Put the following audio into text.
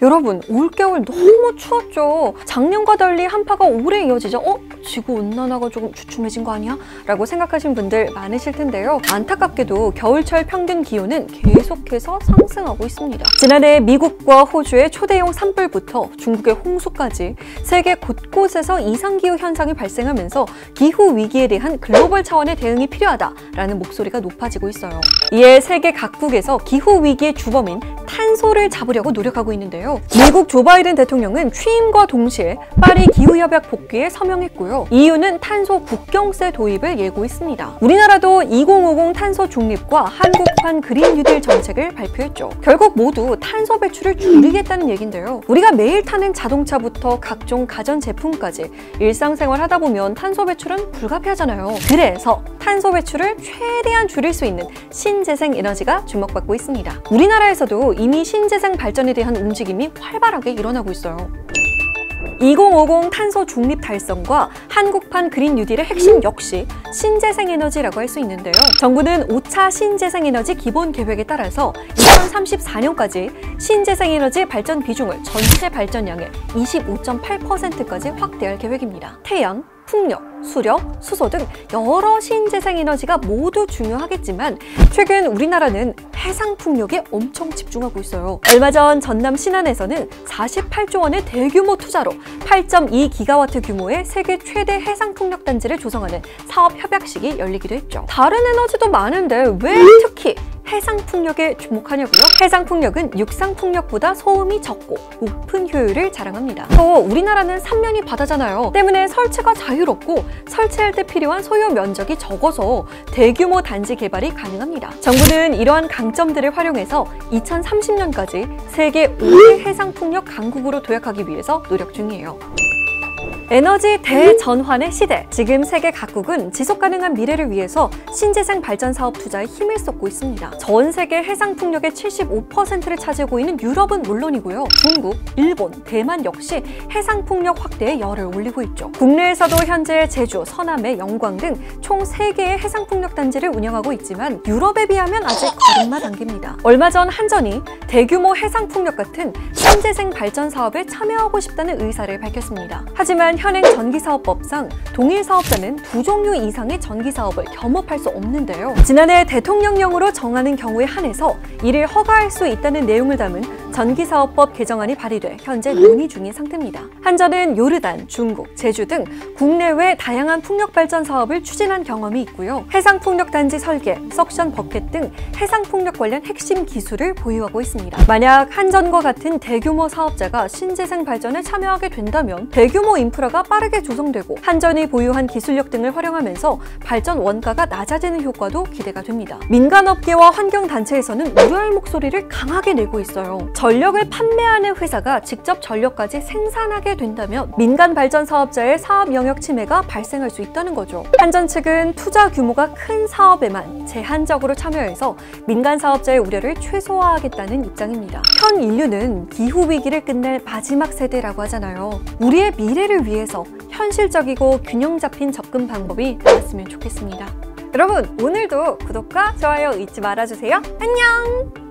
여러분, 올겨울 너무 추웠죠. 작년과 달리 한파가 오래 이어지자 지구온난화가 조금 주춤해진 거 아니야? 라고 생각하신 분들 많으실 텐데요. 안타깝게도 겨울철 평균 기온은 계속해서 상승하고 있습니다. 지난해 미국과 호주의 초대형 산불부터 중국의 홍수까지 세계 곳곳에서 이상기후 현상이 발생하면서 기후 위기에 대한 글로벌 차원의 대응이 필요하다라는 목소리가 높아지고 있어요. 이에 세계 각국에서 기후 위기의 주범인 탄소를 잡으려고 노력하고 있는데요. 미국 조 바이든 대통령은 취임과 동시에 파리 기후협약 복귀에 서명했고요. EU는 탄소 국경세 도입을 예고했습니다. 우리나라도 2050 탄소 중립과 한국판 그린 뉴딜 정책을 발표했죠. 결국 모두 탄소 배출을 줄이겠다는 얘긴데요. 우리가 매일 타는 자동차부터 각종 가전제품까지 일상생활 하다 보면 탄소 배출은 불가피하잖아요. 그래서 탄소 배출을 최대한 줄일 수 있는 신재생 에너지가 주목받고 있습니다. 우리나라에서도 이미 신재생 발전에 대한 움직임이 활발하게 일어나고 있어요. 2050 탄소 중립 달성과 한국판 그린 뉴딜의 핵심 역시 신재생에너지라고 할 수 있는데요. 정부는 5차 신재생에너지 기본 계획에 따라서 2034년까지 신재생에너지 발전 비중을 전체 발전량의 25.8%까지 확대할 계획입니다. 태양, 풍력, 수력, 수소 등 여러 신재생에너지가 모두 중요하겠지만 최근 우리나라는 해상풍력에 엄청 집중하고 있어요. 얼마 전 전남 신안에서는 48조 원의 대규모 투자로 8.2기가와트 규모의 세계 최대 해상풍력 단지를 조성하는 사업 협약식이 열리기도 했죠. 다른 에너지도 많은데 왜 특히 해상풍력에 주목하냐고요? 해상풍력은 육상풍력보다 소음이 적고 높은 효율을 자랑합니다. 또 우리나라는 삼면이 바다잖아요. 때문에 설치가 자유롭고 설치할 때 필요한 소요 면적이 적어서 대규모 단지 개발이 가능합니다. 정부는 이러한 강점들을 활용해서 2030년까지 세계 5대 해상풍력 강국으로 도약하기 위해서 노력 중이에요. 에너지 대전환의 시대. 지금 세계 각국은 지속가능한 미래를 위해서 신재생 발전 사업 투자에 힘을 쏟고 있습니다. 전 세계 해상풍력의 75%를 차지하고 있는 유럽은 물론이고요. 중국, 일본, 대만 역시 해상풍력 확대에 열을 올리고 있죠. 국내에서도 현재 제주, 서남해, 영광 등 총 3개의 해상풍력 단지를 운영하고 있지만 유럽에 비하면 아직 걸음마 단계입니다. 얼마 전 한전이 대규모 해상풍력 같은 신재생 발전 사업에 참여하고 싶다는 의사를 밝혔습니다. 하지만 현행 전기사업법상 동일 사업자는 2종류 이상의 전기사업을 겸업할 수 없는데요. 지난해 대통령령으로 정하는 경우에 한해서 이를 허가할 수 있다는 내용을 담은 전기사업법 개정안이 발의돼 현재 논의 중인 상태입니다. 한전은 요르단, 중국, 제주 등 국내외 다양한 풍력발전 사업을 추진한 경험이 있고요. 해상풍력단지 설계, 석션 버켓 등 해상풍력 관련 핵심 기술을 보유하고 있습니다. 만약 한전과 같은 대규모 사업자가 신재생 발전에 참여하게 된다면 대규모 인프라가 빠르게 조성되고 한전이 보유한 기술력 등을 활용하면서 발전 원가가 낮아지는 효과도 기대가 됩니다. 민간업계와 환경단체에서는 우려할 목소리를 강하게 내고 있어요. 전력을 판매하는 회사가 직접 전력까지 생산하게 된다면 민간 발전 사업자의 사업 영역 침해가 발생할 수 있다는 거죠. 한전 측은 투자 규모가 큰 사업에만 제한적으로 참여해서 민간 사업자의 우려를 최소화하겠다는 입장입니다. 현 인류는 기후 위기를 끝낼 마지막 세대라고 하잖아요. 우리의 미래를 위해서 현실적이고 균형 잡힌 접근 방법이 나왔으면 좋겠습니다. 여러분, 오늘도 구독과 좋아요 잊지 말아주세요. 안녕!